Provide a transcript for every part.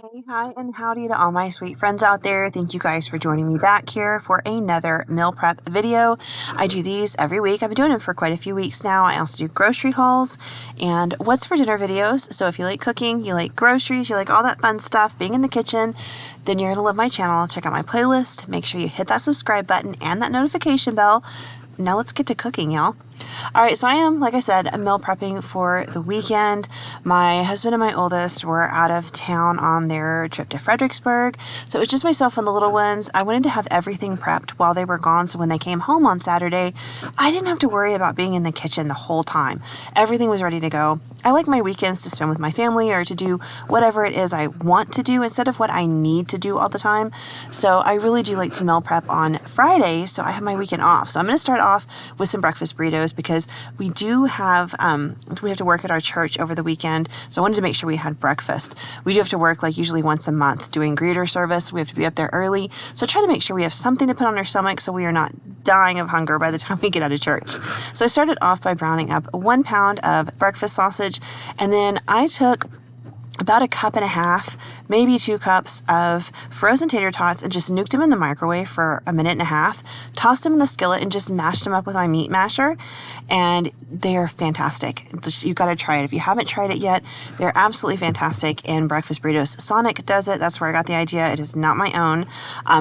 Hey, hi, and howdy to all my sweet friends out there. Thank you guys for joining me back here for another meal prep video. I do these every week. I've been doing them for quite a few weeks now. I also do grocery hauls and what's for dinner videos. So if you like cooking, you like groceries, you like all that fun stuff, being in the kitchen, then you're going to love my channel. Check out my playlist. Make sure you hit that subscribe button and that notification bell. Now let's get to cooking, y'all. All right, so I am, like I said, meal prepping for the weekend. My husband and my oldest were out of town on their trip to Fredericksburg, so it was just myself and the little ones. I wanted to have everything prepped while they were gone, so when they came home on Saturday, I didn't have to worry about being in the kitchen the whole time. Everything was ready to go. I like my weekends to spend with my family or to do whatever it is I want to do instead of what I need to do all the time. So I really do like to meal prep on Friday, so I have my weekend off. So I'm going to start off with some breakfast burritos because we do have to work at our church over the weekend, so I wanted to make sure we had breakfast. We do have to work like usually once a month doing greeter service. We have to be up there early, so try to make sure we have something to put on our stomach so we are not dying of hunger by the time we get out of church. So I started off by browning up 1 pound of breakfast sausage, and then I took about 1.5 cups, maybe 2 cups of frozen tater tots and just nuked them in the microwave for 1.5 minutes, tossed them in the skillet and just mashed them up with my meat masher. And they are fantastic. You got to try it. If you haven't tried it yet, they're absolutely fantastic in breakfast burritos. Sonic does it. That's where I got the idea. It is not my own,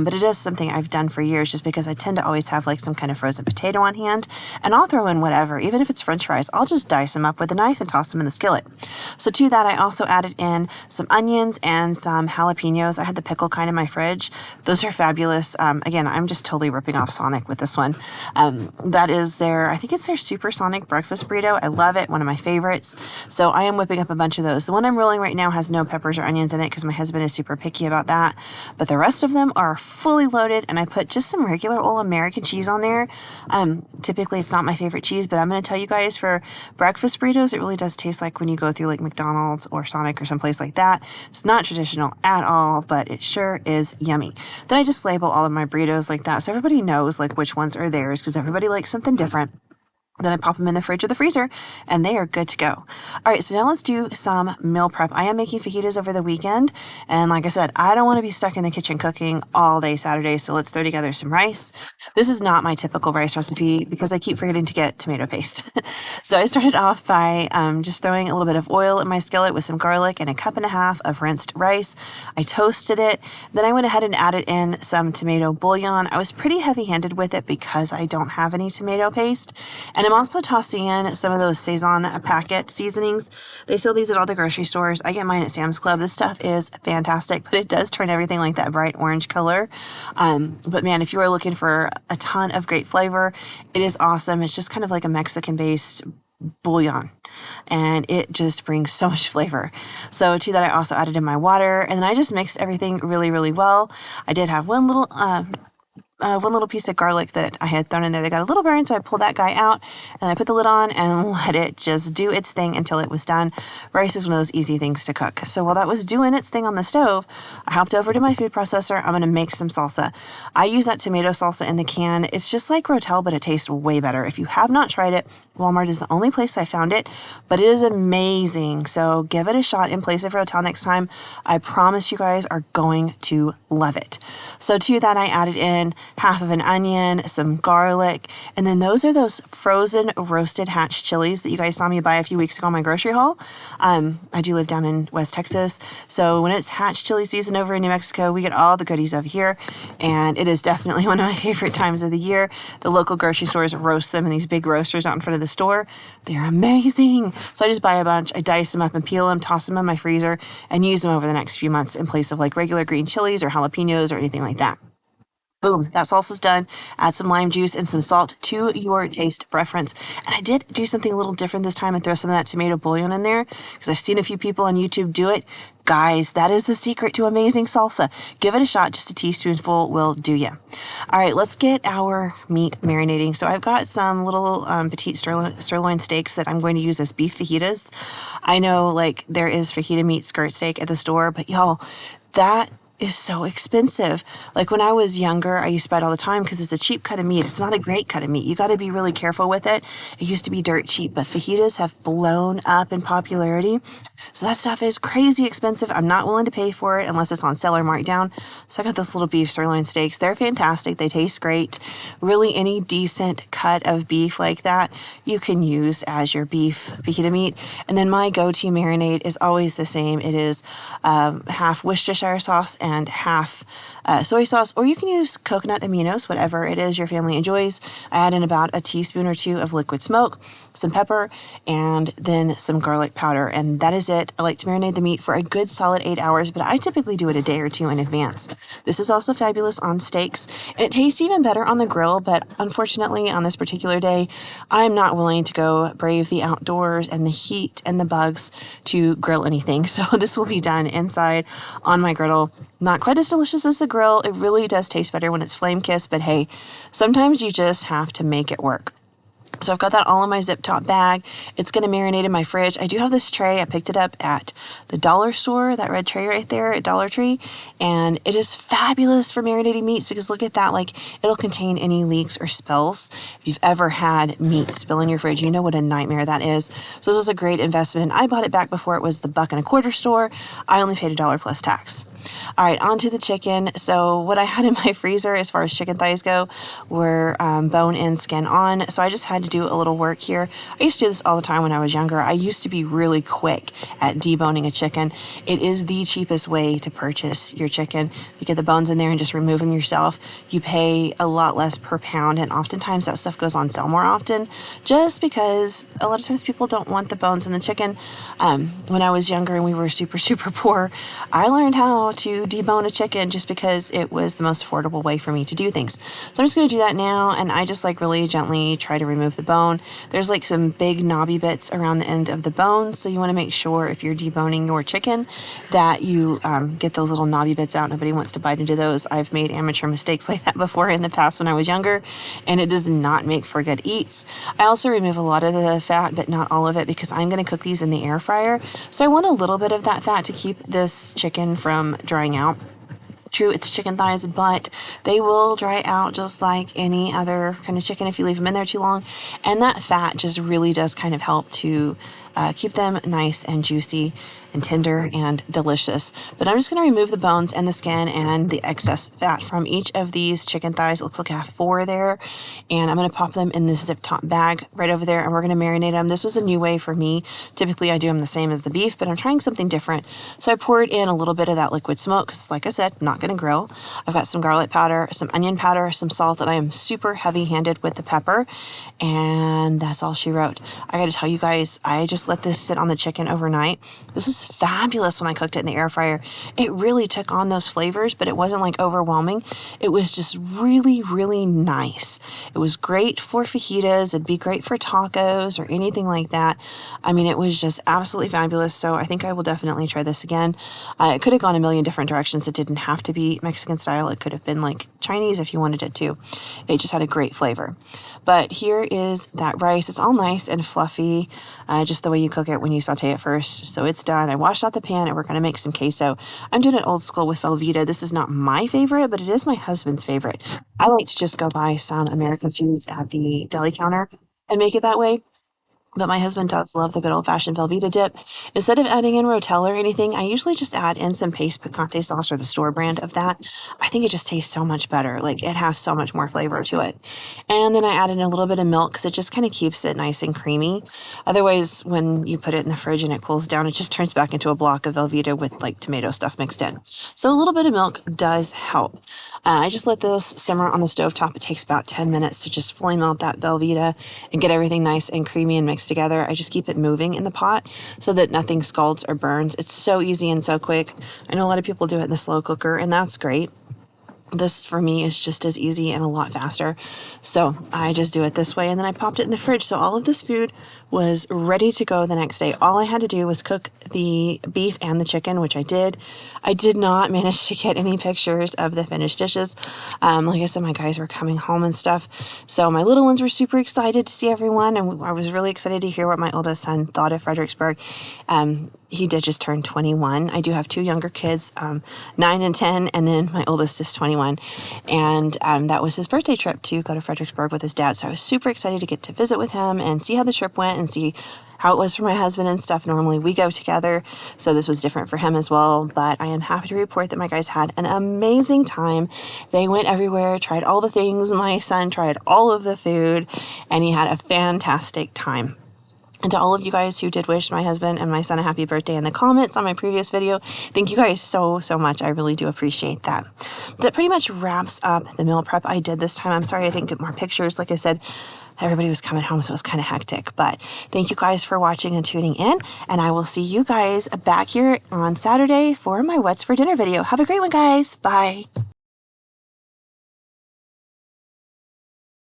but it is something I've done for years just because I tend to always have like some kind of frozen potato on hand, and I'll throw in whatever. Even if it's French fries, I'll just dice them up with a knife and toss them in the skillet. So to that, I also added in some onions and some jalapenos. I had the pickle kind in my fridge. Those are fabulous. Again, I'm just totally ripping off Sonic with this one. That is I think it's their supersonic breakfast burrito. I love it. One of my favorites. So I am whipping up a bunch of those. The one I'm rolling right now has no peppers or onions in it because my husband is super picky about that. But the rest of them are fully loaded, and I put just some regular old American cheese on there. Typically, it's not my favorite cheese, but I'm going to tell you guys, for breakfast burritos, it really does taste like when you go through like McDonald's or Sonic or someplace like that. It's not traditional at all, but it sure is yummy. Then I just label all of my burritos like that so everybody knows like which ones are theirs because everybody likes something different. Then I pop them in the fridge or the freezer, and they are good to go. All right, so now let's do some meal prep. I am making fajitas over the weekend, and like I said, I don't want to be stuck in the kitchen cooking all day Saturday, so let's throw together some rice. This is not my typical rice recipe because I keep forgetting to get tomato paste. So I started off by just throwing a little bit of oil in my skillet with some garlic and 1.5 cups of rinsed rice. I toasted it. Then I went ahead and added in some tomato bouillon. I was pretty heavy-handed with it because I don't have any tomato paste. And I'm also tossing in some of those Saison packet seasonings. They sell these at all the grocery stores. I get mine at Sam's Club. This stuff is fantastic, but it does turn everything like that bright orange color. But man, if you are looking for a ton of great flavor, it is awesome. It's just kind of like a Mexican-based bouillon, and it just brings so much flavor. So to that, I also added in my water, and then I just mixed everything really, really well. I did have one little piece of garlic that I had thrown in there that got a little burn, so I pulled that guy out, and I put the lid on and let it just do its thing until it was done. Rice is one of those easy things to cook. So while that was doing its thing on the stove, I hopped over to my food processor. I'm going to make some salsa. I use that tomato salsa in the can. It's just like Rotel, but it tastes way better. If you have not tried it, Walmart is the only place I found it, but it is amazing. So give it a shot in place of Rotel next time. I promise you guys are going to love it. So to that, I added in half of an onion, some garlic, and then those are those frozen roasted hatch chilies that you guys saw me buy a few weeks ago on my grocery haul. I do live down in West Texas, so when it's hatch chili season over in New Mexico, we get all the goodies over here, and it is definitely one of my favorite times of the year. The local grocery stores roast them in these big roasters out in front of the store. They're amazing. So I just buy a bunch, I dice them up and peel them, toss them in my freezer, and use them over the next few months in place of like regular green chilies or jalapenos or anything like that. Boom, that salsa's done. Add some lime juice and some salt to your taste preference. And I did do something a little different this time and throw some of that tomato bouillon in there because I've seen a few people on YouTube do it. Guys, that is the secret to amazing salsa. Give it a shot. Just a teaspoonful will do you. All right, let's get our meat marinating. So I've got some little petite sirloin steaks that I'm going to use as beef fajitas. I know like there is fajita meat skirt steak at the store, but y'all, that is so expensive. Like when I was younger, I used to buy it all the time because it's a cheap cut of meat. It's not a great cut of meat. You got to be really careful with it. It used to be dirt cheap, but fajitas have blown up in popularity. So that stuff is crazy expensive. I'm not willing to pay for it unless it's on sale or marked down. So I got those little beef sirloin steaks. They're fantastic. They taste great. Really, any decent cut of beef like that, you can use as your beef fajita meat. And then my go-to marinade is always the same. It is half Worcestershire sauce and half soy sauce, or you can use coconut aminos, whatever it is your family enjoys. I add in about a teaspoon or two of liquid smoke, some pepper, and then some garlic powder, and that is it. I like to marinate the meat for a good solid 8 hours, but I typically do it a day or two in advance. This is also fabulous on steaks, and it tastes even better on the grill, but unfortunately on this particular day, I'm not willing to go brave the outdoors and the heat and the bugs to grill anything, so this will be done inside on my griddle. Not quite as delicious as the grill. It really does taste better when it's flame kissed, but hey, sometimes you just have to make it work. So I've got that all in my zip top bag. It's going to marinate in my fridge. I do have this tray. I picked it up at the dollar store, that red tray right there at Dollar Tree. And it is fabulous for marinating meats because look at that. Like, it'll contain any leaks or spills. If you've ever had meat spill in your fridge, you know what a nightmare that is. So this is a great investment. And I bought it back before it was the $1.25 store. I only paid $1 plus tax. All right, on to the chicken. So what I had in my freezer as far as chicken thighs go were bone in, skin on. So I just had to do a little work here. I used to do this all the time when I was younger. I used to be really quick at deboning a chicken. It is the cheapest way to purchase your chicken. You get the bones in there and just remove them yourself. You pay a lot less per pound, and oftentimes that stuff goes on sale more often just because a lot of times people don't want the bones in the chicken. When I was younger and we were super, super poor, I learned how to debone a chicken just because it was the most affordable way for me to do things. So I'm just going to do that now, and I just like really gently try to remove the bone. There's like some big knobby bits around the end of the bone, so you want to make sure if you're deboning your chicken that you get those little knobby bits out. Nobody wants to bite into those. I've made amateur mistakes like that before in the past when I was younger, and it does not make for good eats. I also remove a lot of the fat, but not all of it, because I'm going to cook these in the air fryer. So I want a little bit of that fat to keep this chicken from drying out. True, it's chicken thighs, but they will dry out just like any other kind of chicken if you leave them in there too long. And that fat just really does kind of help to keep them nice and juicy and tender and delicious. But I'm just going to remove the bones and the skin and the excess fat from each of these chicken thighs. It looks like I have 4 there. And I'm going to pop them in this zip top bag right over there, and we're going to marinate them. This was a new way for me. Typically I do them the same as the beef, but I'm trying something different. So I poured in a little bit of that liquid smoke because, like I said, I'm not going to grill. I've got some garlic powder, some onion powder, some salt, and I am super heavy-handed with the pepper. And that's all she wrote. I got to tell you guys, I just let this sit on the chicken overnight. This was fabulous when I cooked it in the air fryer. It really took on those flavors, but it wasn't like overwhelming. It was just really, really nice. It was great for fajitas. It'd be great for tacos or anything like that. I mean, it was just absolutely fabulous. So I think I will definitely try this again. It could have gone a million different directions. It didn't have to be Mexican style. It could have been like Chinese if you wanted it to. It just had a great flavor. But here is that rice. It's all nice and fluffy, just the way you cook it when you saute it first. So it's done. I washed out the pan, and we're going to make some queso. I'm doing it old school with Velveeta. This is not my favorite, but it is my husband's favorite. I like to just go buy some American cheese at the deli counter and make it that way. But my husband does love the good old-fashioned Velveeta dip. Instead of adding in Rotella or anything, I usually just add in some Pace Picante sauce or the store brand of that. I think it just tastes so much better. Like, it has so much more flavor to it. And then I add in a little bit of milk because it just kind of keeps it nice and creamy. Otherwise, when you put it in the fridge and it cools down, it just turns back into a block of Velveeta with, like, tomato stuff mixed in. So a little bit of milk does help. I just let this simmer on the stovetop. It takes about 10 minutes to just fully melt that Velveeta and get everything nice and creamy and mixed together. I just keep it moving in the pot so that nothing scalds or burns. It's so easy and so quick. I know a lot of people do it in the slow cooker, and that's great. This for me is just as easy and a lot faster. So I just do it this way, and then I popped it in the fridge. So all of this food was ready to go the next day. All I had to do was cook the beef and the chicken, which I did. I did not manage to get any pictures of the finished dishes. Like I said, my guys were coming home and stuff. So my little ones were super excited to see everyone, and I was really excited to hear what my oldest son thought of Fredericksburg. he did just turn 21. I do have two younger kids, 9 and 10, and then my oldest is 21. And that was his birthday trip to go to Fredericksburg with his dad. So I was super excited to get to visit with him and see how the trip went and see how it was for my husband and stuff. Normally we go together, so this was different for him as well. But I am happy to report that my guys had an amazing time. They went everywhere, tried all the things. My son tried all of the food, and he had a fantastic time. And to all of you guys who did wish my husband and my son a happy birthday in the comments on my previous video, thank you guys so much. I really do appreciate that. That pretty much wraps up the meal prep I did this time. I'm sorry I didn't get more pictures. Like I said, everybody was coming home, so it was kind of hectic. But thank you guys for watching and tuning in, and I will see you guys back here on Saturday for my What's for Dinner video. Have a great one, guys. Bye.